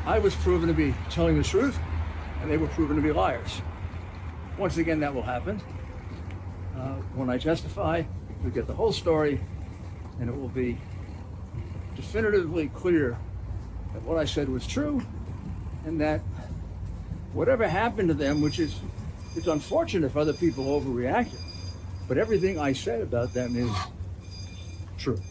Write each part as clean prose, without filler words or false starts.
I was proven to be telling the truth, and they were proven to be liars. Once again, that will happen. When I testify, we get the whole story, and it will be definitively clear that what I said was true, and that whatever happened to them, which is, it's unfortunate if other people overreacted, but everything I said about them is true.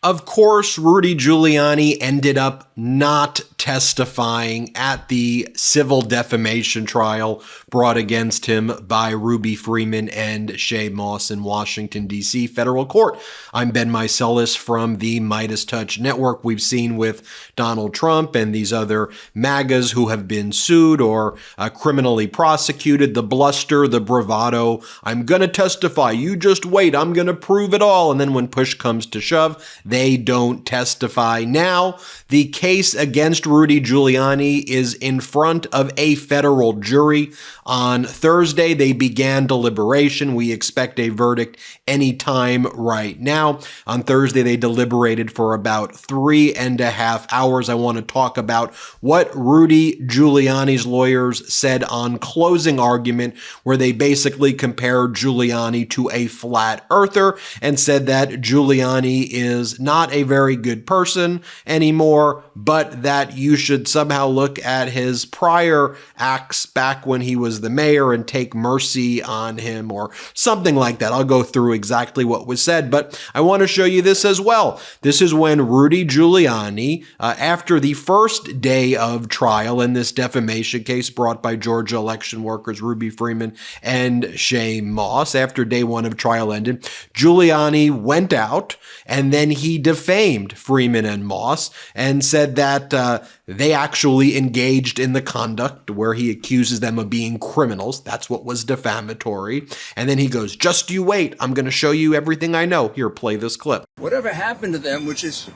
Of course, Rudy Giuliani ended up not testifying at the civil defamation trial brought against him by Ruby Freeman and Shay Moss in Washington, D.C. federal court. I'm Ben Meiselas from the MeidasTouch network. We've seen with Donald Trump and these other MAGAs who have been sued or criminally prosecuted, the bluster, the bravado. I'm going to testify. You just wait. I'm going to prove it all. And then when push comes to shove, they don't testify. Now, the case against Rudy Giuliani is in front of a federal jury. On Thursday, they began deliberation. We expect a verdict anytime right now. On Thursday, they deliberated for about 3.5 hours. I want to talk about what Rudy Giuliani's lawyers said on closing argument, where they basically compared Giuliani to a flat earther and said that Giuliani is not a very good person anymore, but that you should somehow look at his prior acts back when he was the mayor and take mercy on him or something like that. I'll go through exactly what was said, but I want to show you this as well. This is when Rudy Giuliani, after the first day of trial in this defamation case brought by Georgia election workers Ruby Freeman and Shay Moss, after day one of trial ended, Giuliani went out and then he defamed Freeman and Moss and said that they actually engaged in the conduct where he accuses them of being criminals. That's what was defamatory. And then he goes, just you wait. I'm going to show you everything I know. Here, play this clip. Whatever happened to them, which is,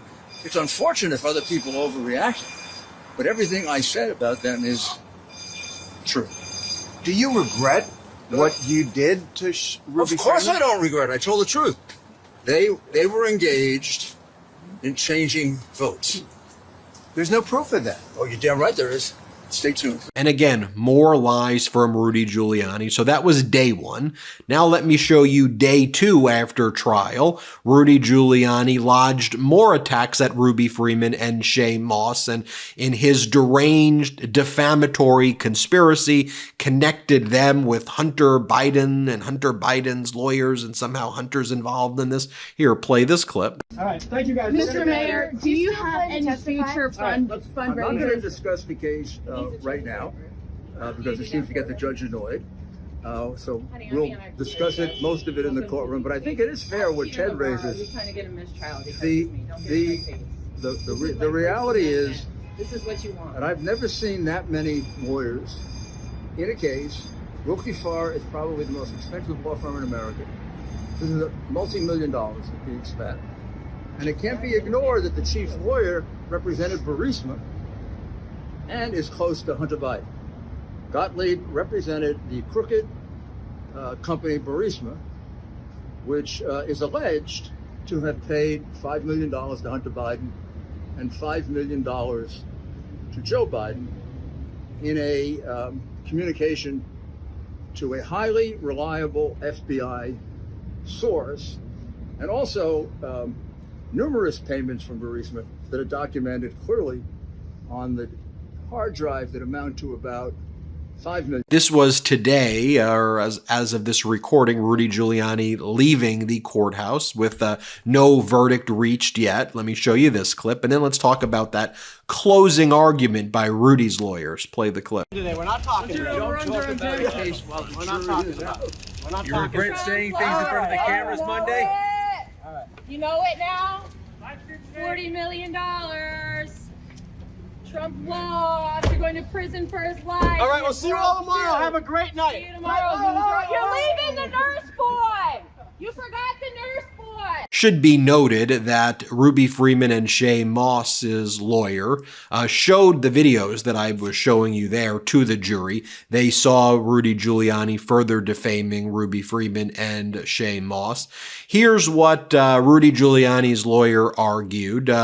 it's unfortunate if other people overreacted, but everything I said about them is true. Do you regret what you did to Ruby Of course Freeman? I don't regret it. I told the truth. They were engaged in changing votes. There's no proof of that. Oh, you're damn right there is. Stay tuned. And again, more lies from Rudy Giuliani. So that was day one. Now let me show you day two after trial. Rudy Giuliani lodged more attacks at Ruby Freeman and Shay Moss, and in his deranged, defamatory conspiracy, connected them with Hunter Biden and Hunter Biden's lawyers, and somehow Hunter's involved in this. Here, play this clip. All right, thank you guys. Mr. Mayor, do you have any future I'm not going to fundraisers? discuss the case right now because it seems to get the judge annoyed. So we'll discuss it, most of it in the courtroom. But I think it is fair what Ted raises. You're trying to get a mistrial. The reality is, This is what you want. and I've never seen that many lawyers in a case. Wilkie Farr is probably the most expensive law firm in America. This is a multi-million dollars at being spent. And it can't be ignored that the chief lawyer represented Burisma and is close to Hunter Biden. Gottlieb represented the crooked company Burisma, which is alleged to have paid $5 million to Hunter Biden and $5 million to Joe Biden in a communication to a highly reliable FBI source, and also numerous payments from Burisma that are documented clearly on the hard drive that amount to about $5 million. This was today, or as of this recording, Rudy Giuliani leaving the courthouse with no verdict reached yet. Let me show you this clip, and then let's talk about that closing argument by Rudy's lawyers. Play the clip. Today, we're not talking about the case. We're not talking about it. We're not You regret saying things in front of the cameras Monday? All right. You know it now? $40 million. Trump lost. You're going to prison for his life. All right, we'll see you all tomorrow. Have a great night. See you tomorrow, loser. You're leaving the nurse boy. You forgot the nurse boy. Should be noted that Ruby Freeman and Shay Moss's lawyer showed the videos that I was showing you there to the jury. They saw Rudy Giuliani further defaming Ruby Freeman and Shay Moss. Here's what Rudy Giuliani's lawyer argued.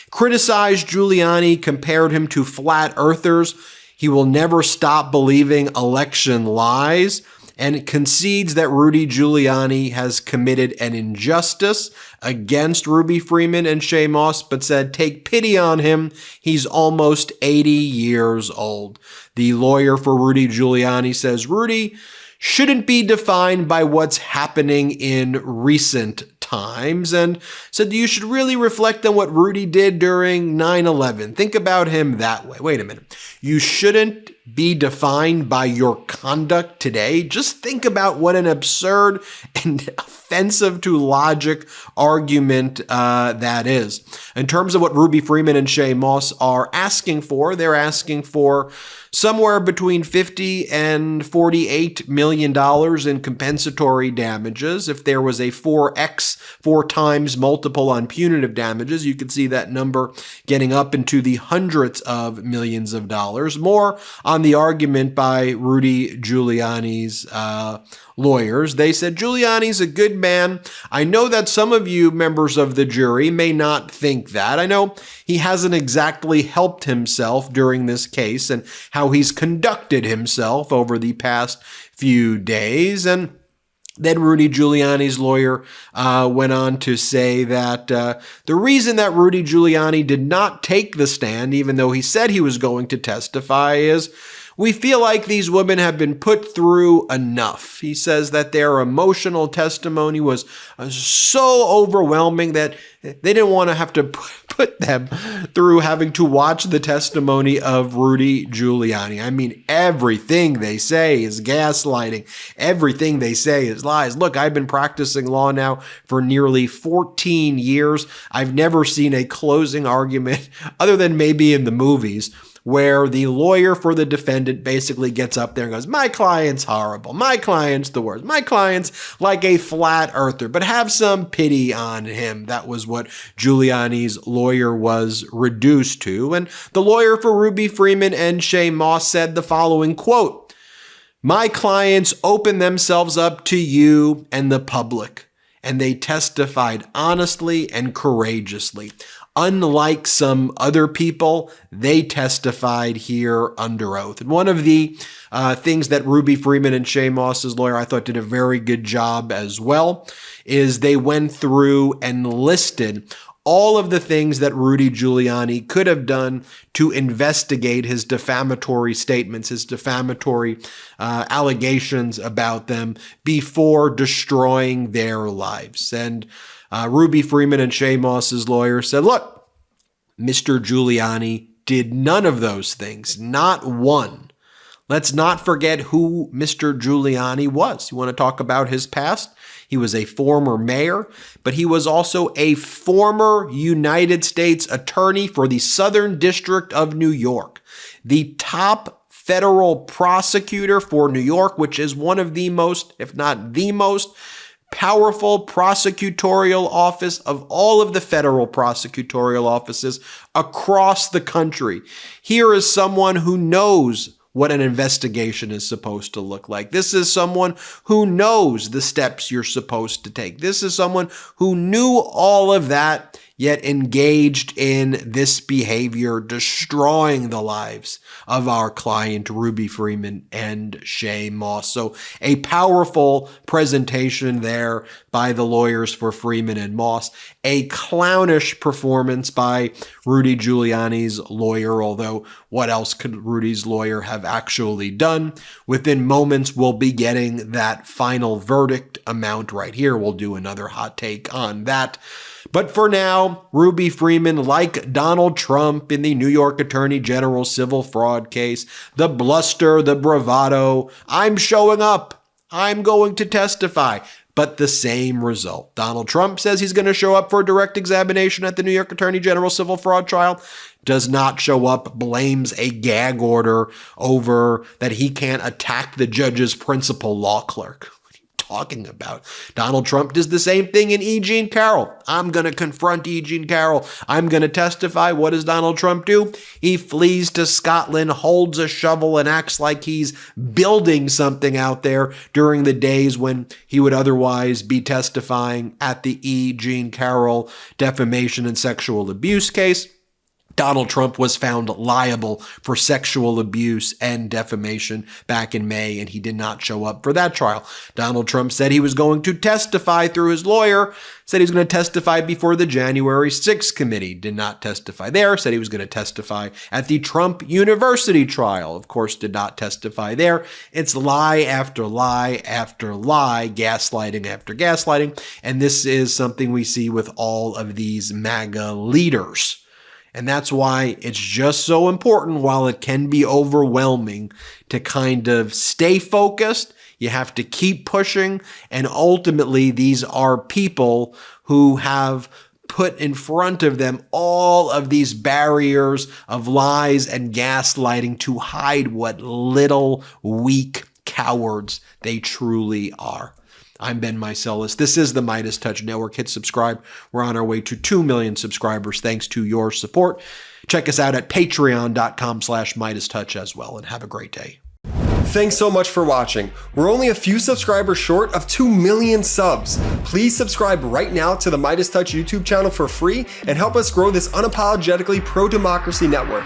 Criticized Giuliani, compared him to flat earthers. He will never stop believing election lies, and concedes that Rudy Giuliani has committed an injustice against Ruby Freeman and Shay Moss, but said, take pity on him. He's almost 80 years old. The lawyer for Rudy Giuliani says Rudy shouldn't be defined by what's happening in recent times, and said you should really reflect on what Rudy did during 9/11. Think about him that way. Wait a minute. You shouldn't be defined by your conduct today. Just think about what an absurd and offensive to logic argument that is. In terms of what Ruby Freeman and Shay Moss are asking for, they're asking for somewhere between $50 and $48 million in compensatory damages. If there was a 4 times multiple on punitive damages, you could see that number getting up into the hundreds of millions of dollars. More on the argument by Rudy Giuliani's lawyers. They said, Giuliani's a good man. I know that some of you members of the jury may not think that. I know he hasn't exactly helped himself during this case and how he's conducted himself over the past few days. And then Rudy Giuliani's lawyer went on to say that the reason that Rudy Giuliani did not take the stand, even though he said he was going to testify, is we feel like these women have been put through enough. He says that their emotional testimony was so overwhelming that they didn't want to have to put them through having to watch the testimony of Rudy Giuliani. I mean, everything they say is gaslighting. Everything they say is lies. Look, I've been practicing law now for nearly 14 years. I've never seen a closing argument, other than maybe in the movies, where the lawyer for the defendant basically gets up there and goes, my client's horrible, my client's the worst, my client's like a flat earther, but have some pity on him. That was what Giuliani's lawyer was reduced to. And the lawyer for Ruby Freeman and Shay Moss said the following quote, my clients open themselves up to you and the public, and they testified honestly and courageously. Unlike some other people, they testified here under oath. And one of the things that Ruby Freeman and Shay Moss's lawyer, I thought, did a very good job as well, is they went through and listed all of the things that Rudy Giuliani could have done to investigate his defamatory statements, his defamatory allegations about them before destroying their lives. And Ruby Freeman and Shay Moss's lawyer said, look, Mr. Giuliani did none of those things, not one. Let's not forget who Mr. Giuliani was. You want to talk about his past? He was a former mayor, but he was also a former United States attorney for the Southern District of New York, the top federal prosecutor for New York, which is one of the most, if not the most, powerful prosecutorial office of all of the federal prosecutorial offices across the country. Here is someone who knows what an investigation is supposed to look like. This is someone who knows the steps you're supposed to take. This is someone who knew all of that, yet engaged in this behavior, destroying the lives of our client, Ruby Freeman and Shay Moss. So a powerful presentation there by the lawyers for Freeman and Moss. A clownish performance by Rudy Giuliani's lawyer, although what else could Rudy's lawyer have actually done? Within moments, we'll be getting that final verdict amount right here. We'll do another hot take on that. But for now, Ruby Freeman, like Donald Trump in the New York Attorney General civil fraud case, the bluster, the bravado, I'm showing up, I'm going to testify, but the same result. Donald Trump says he's going to show up for a direct examination at the New York Attorney General civil fraud trial, does not show up, blames a gag order over that he can't attack the judge's principal law clerk. talking about? Donald Trump does the same thing in E. Jean Carroll. I'm going to confront E. Jean Carroll. I'm going to testify. What does Donald Trump do? He flees to Scotland, holds a shovel, and acts like he's building something out there during the days when he would otherwise be testifying at the E. Jean Carroll defamation and sexual abuse case. Donald Trump was found liable for sexual abuse and defamation back in May, and he did not show up for that trial. Donald Trump said he was going to testify through his lawyer, said he was going to testify before the January 6th committee, did not testify there, said he was going to testify at the Trump University trial, of course did not testify there. It's lie after lie after lie, gaslighting after gaslighting, and this is something we see with all of these MAGA leaders. And that's why it's just so important, while it can be overwhelming, to kind of stay focused. You have to keep pushing. And ultimately, these are people who have put in front of them all of these barriers of lies and gaslighting to hide what little weak cowards they truly are. I'm Ben Meiselas. This is the MeidasTouch Network. Hit subscribe. We're on our way to 2 million subscribers thanks to your support. Check us out at patreon.com/MeidasTouch as well, and have a great day. Thanks so much for watching. We're only a few subscribers short of 2 million subs. Please subscribe right now to the MeidasTouch YouTube channel for free and help us grow this unapologetically pro-democracy network.